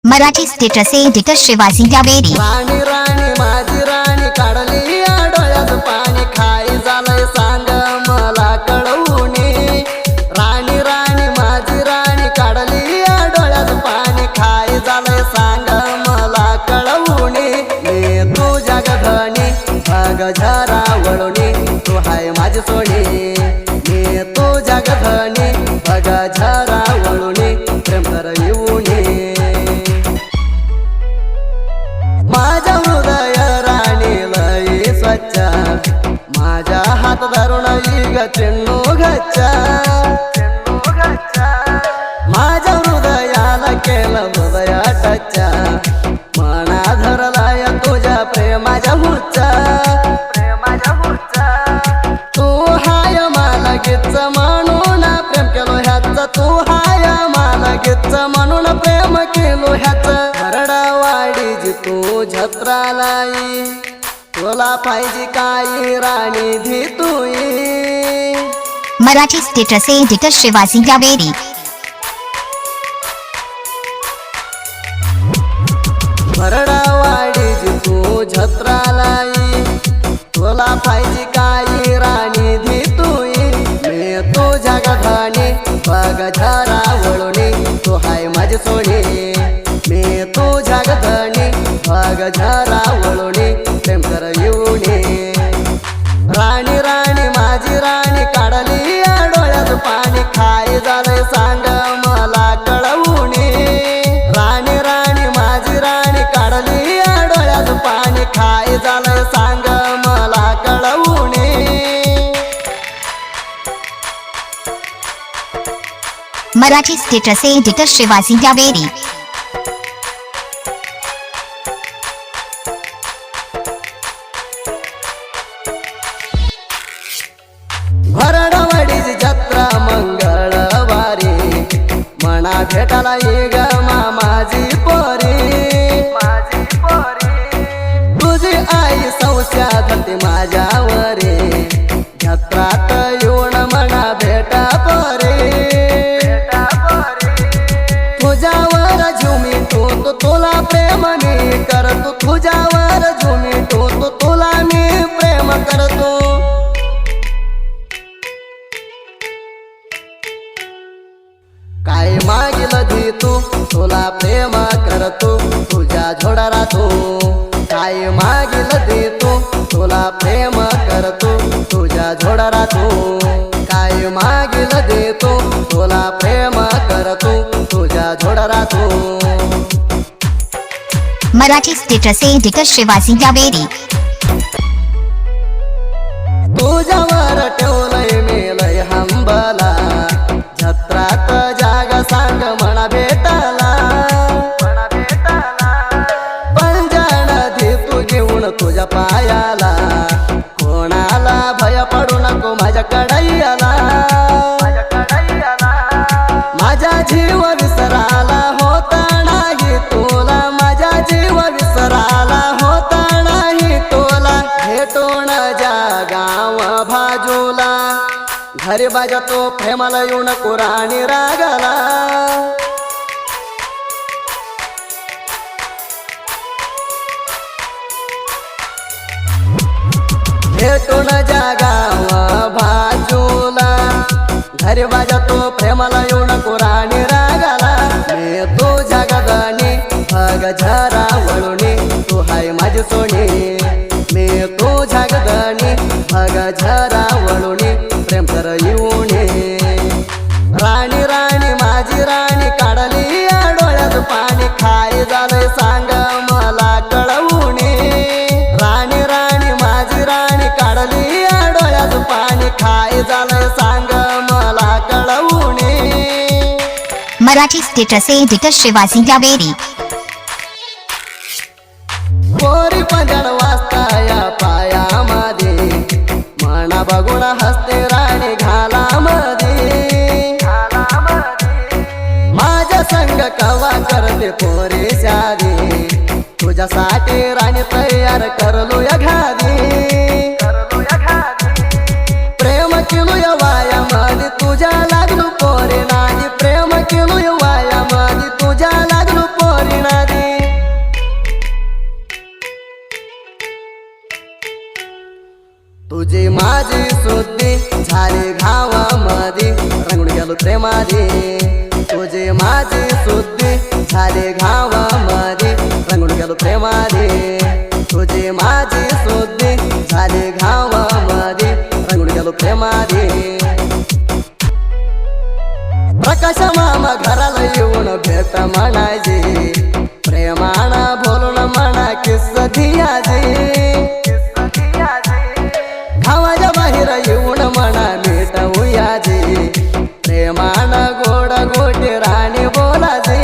Marathi status editor Shivaji Javeri. राणी राणी माझी राणी काढली या डोळ्यात पाणी खाई झालंय सांग मला कळवूनी। राणी राणी माझी राणी काढली या डोळ्यात पाणी खाई झालंय सांग मला कळवूनी। मी तुझ्या गधनी भाग झरा वळूनी तू हाय माझी सोनी। मी तुझ्या गधनी भाग झरा वळूनी प्रेम कर येऊनी। माझ्या हृदय राणी लई स्वच्छ माझ्या हात धरून ग चिन्नू गच्चा। माझ्या हृदयाला केलं हृदय टच्चा मना धरलाय तुझ्या प्रेमाच्या हुच्चा। तू हाय मला गीतच म्हणून प्रेम केलो ह्याच। तू हाय मला गीतच म्हणून प्रेम केलो ह्याच। हरडवाडी तू छत्रालाई तुला पाहिजे काही राणी धी तुई। Marathi status editor Shivaji Javeri. हरडवाडी तू छत्रालाई तुला पाहिजे काही राणी धी तुई। मी तुझ्या गधनी बघ झरा वळूनी तू हाय माझी सोनी। मी तुझ्या गधनी बघ झरा वळूनी प्रेम कर येऊनी। राणी राणी माझी राणी काढली या डोळ्यात पाणी खाई झालंय सांग मला कळवूनी। राणी राणी माझी राणी काढली या डोळ्यात पाणी खाई झालंय सांग मला कळवूनी। Marathi status editor Shivaji Javeri. भरडवाडीची जत्रा मंगळवारी मना भेटाला ये ग माझी पोरी। तुझी आई संशया धरते माझ्यावरी जत्रात येऊन मना भेटा पोरी। तुझ्यावर झुमी तो तुला प्रेम मी करतो। तुझ्यावर झुमी तो तुला मी प्रेम करतो। काय मागिल धी तू तुला प्रेम करतो तुझ्या झोडारा तू। काय मागिल धी तू तुला प्रेम करतो तुझ्या झोडारा तू। काय मागिल धी तू तुला प्रेम करतो तुझ्या झोडारा तू। Marathi status editor Shivaji Javeri. तुझ्यावर ठेवलंय मेलय हंबला जत्रात जागा सांग म्हणा भेटाला। पंजण धी तू घेऊन तुझ्या पायाला कोणाला भय पडू नको माझ्या कढईला। माझा जीव विसराला होता नाही तुला। माझा जीव विसराला होता नाही तुला। भेटून जा गाव भाजूला घरी बाजा तो प्रेमाला येऊन कुराणी रागाला। भेटून जा गाव भाजूला घरी बाजा तो प्रेमाला येऊन कुराणी रागाला। मी तुझ्या गधनी बघ झरा वळूनी तू हाय माझी सोनी। मी तुझ्या गधनी बघ झरा वळूनी प्रेम कर येऊनी। राणी राणी माझी राणी काढली या डोळ्यात पाणी खाई झालंय सांग मला कळवूनी। राणी राणी माझी राणी काढली या डोळ्यात पाणी खाई झालंय सांग मला कळवूनी। Marathi status editor Shivaji Javeri. पोरी पंजण वाजता या पायामध्ये मना बघून हसते राणी घालामध्ये। माझ्या संग कवा करते पोरी शादी तुझ्यासाठी राणी तयार करलो या घादी। प्रेम केलो या वायामध्ये तुझ्या लागलो पोरी नादी। प्रेम केलो या वायामध्ये तुझ्या लागलो पोरी नादी। झाले घावामध्ये रंगून गेलो प्रेमाने तुझे माझी सुद्धी झाले घावामध्ये रंगून गेलो प्रेमाने तुझे माझी सुद्धी झाले घावामध्ये रंगून गेलो प्रेमाने प्रकाश मामा घराला येऊन भेट म्हणायचे प्रेमाना बोलून म्हणा किस्स धियाचे गावाच्या बाहेर येऊन म्हणा भेटवूयाचे प्रेमाना गोड गोटे राणी बोलाचे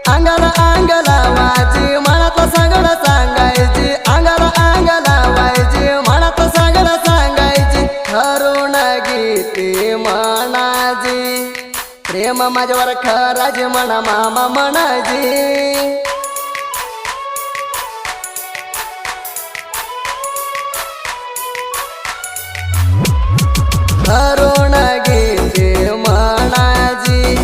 अंगाला अंग लावायचे मनात सगळं सांगायचे अंगाला अंग लावायचे मनात सगळं सांगायचे ठरून गीते म्हणायचे प्रेम माझ्यावर खराचे म्हणा मामा म्हणायचे ठरून गीते म्हणायचे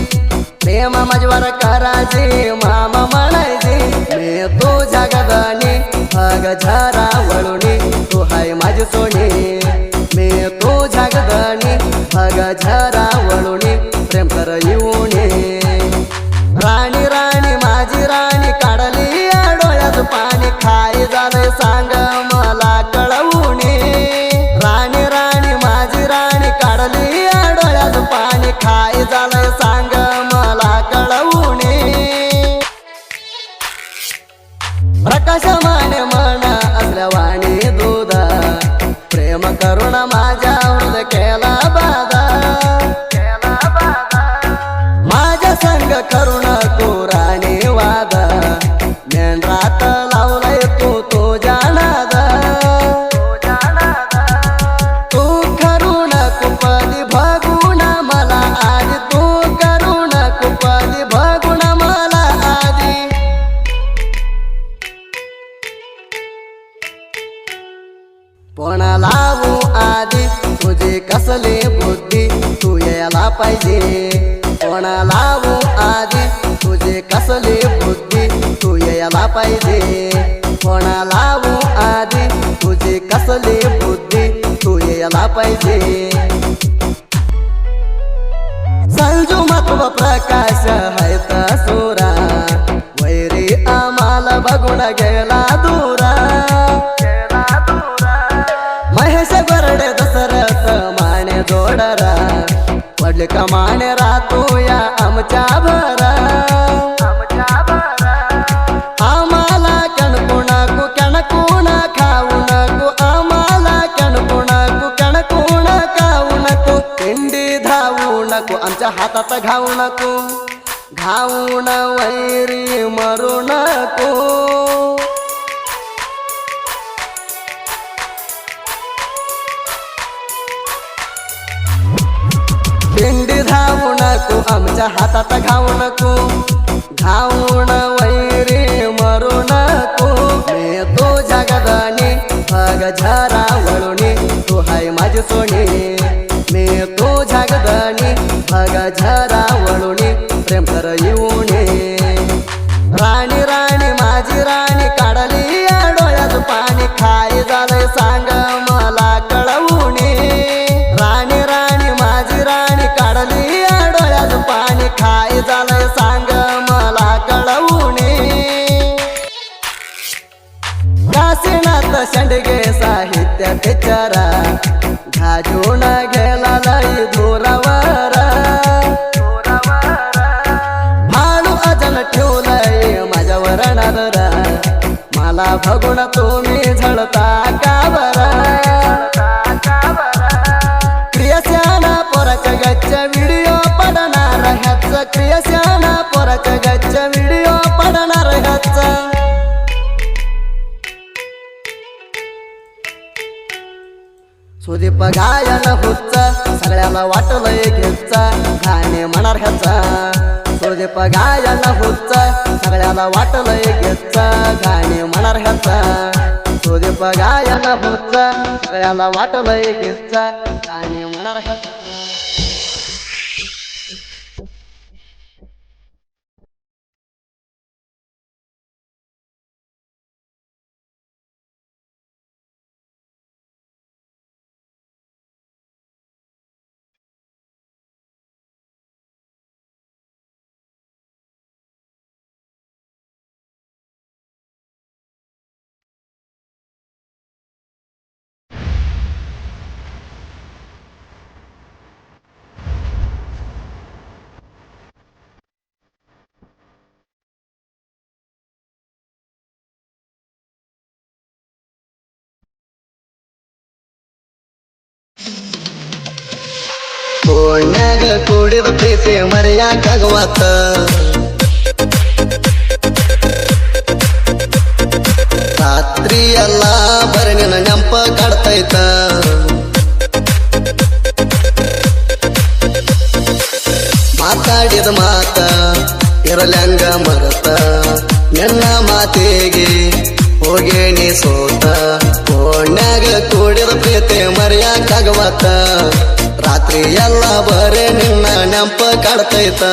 प्रेम माझ्यावर करायचे मामा म्हणायचे मी तुझ्या गदानी भग झरा वळुनी तू हाय माझी सोनी मी तुझ्या गदानी भग झरा वळुनी प्रेम कर येऊने राणी राणी माझी राणी काढली डोळ्यात पाणी खाय झालंय सांग मला कळवूने राणी राणी माझी राणी काढली डोळ्यात पाणी खाय झालंय सांग मला कळवूने प्रकाश माने म्हणा असल्या वाणी दूध प्रेम करुण माझ्या हृदय केला बाधा माझ्या संग करुण कोराने वाद मेंढरात लावलाय तू जाणाद तू करुण कुपदी भगुण मला आधी तू करुण कुपदी भगुण मला आधी कोणा लावू आधी तुझे कसले बुद्धी तू यायला पाहिजे कोणा लावू आधी तुझे कसले बुद्धी तू यायला पाहिजे कोणा लावू आधी तुझे कसले बुद्धी तू यायला पाहिजे संजू महत्व प्रकाश हैत सुरा वैरी आम्हाला बघून गेला दूरा महेश गरडे दसरथ माने जोडरा पडले का माने राहतो या आमच्या भरा आम्हाला कणकुणाकू कणकुणा खाऊ नको आम्हाला कणकुणाकू कणकुणा खाऊ नको पिंडी धावू नको आमच्या हातात घाऊ नको घाऊन वैरी मरू नको पिंडी धावू नको आमच्या हातात घाऊ नको घाऊन वैरी मरू नको मी तुझ्या गदानी भग झरा वळुनी तू हाय माझी सोनी मी तुझ्या गदानी भग झरा वळुनी प्रेम कर येऊने राणी राणी माझी राणी काढली डोळ्यात पाणी खाय झालंय सांग मला कळवूने राणी राणी माझी राणी काढली डोळ्यात पाणी खाय झालंय सांग मला कळवूने काशीनाथ शेंडगे साहित्य पिक्चरा घाजून गेला लई धुरावर हाडू अजन ठेवलंय माझ्यावर नादर मला बघून तुम्ही झळता का बरा क्रियाशाना पोराच्या गच्च्या व्हिडिओ पडणार ह्याच क्रियाशाना पोराच्या गच्च्या व्हिडिओ पडणार ह्याच सुदीप गायन हुच्च सगळ्याला वाटलंय घेच्चा गाणे म्हणणार ह्याचा सुदीप गायन हुच्च सगळ्याला वाटलंय घेच्चा गाणे म्हणणार ह्याचा सुदीप गायन हुच्च सगळ्याला वाटलंय घेच्चा गाणे म्हणणार ह्याचा ಕೂಡಿದ ಪ್ರೀತಿ ಮರೆಯಾಕಾಗವತ್ತ ರಾತ್ರಿ ಎಲ್ಲ ಬರೀ ನಿನ್ನ ನೆಂಪ ಕಾಡ್ತೈತ ಮಾತಾಡಿದ ಮಾತ ಇರಲಂಗ ಮರತ ನಿನ್ನ ಮಾತಿಗೆ ಹೋಗೇಣಿ ಸೋತ ಓಣ್ಯಾಗ ಕೂಡಿದ ಪ್ರೀತಿ ಮರೆಯಾಕಾಗವತ್ತ ರಾತ್ರಿ ಎಲ್ಲ ಬರೇ ನಿನ್ನ ನೆಂಪ ಕಾಡ್ತೈತ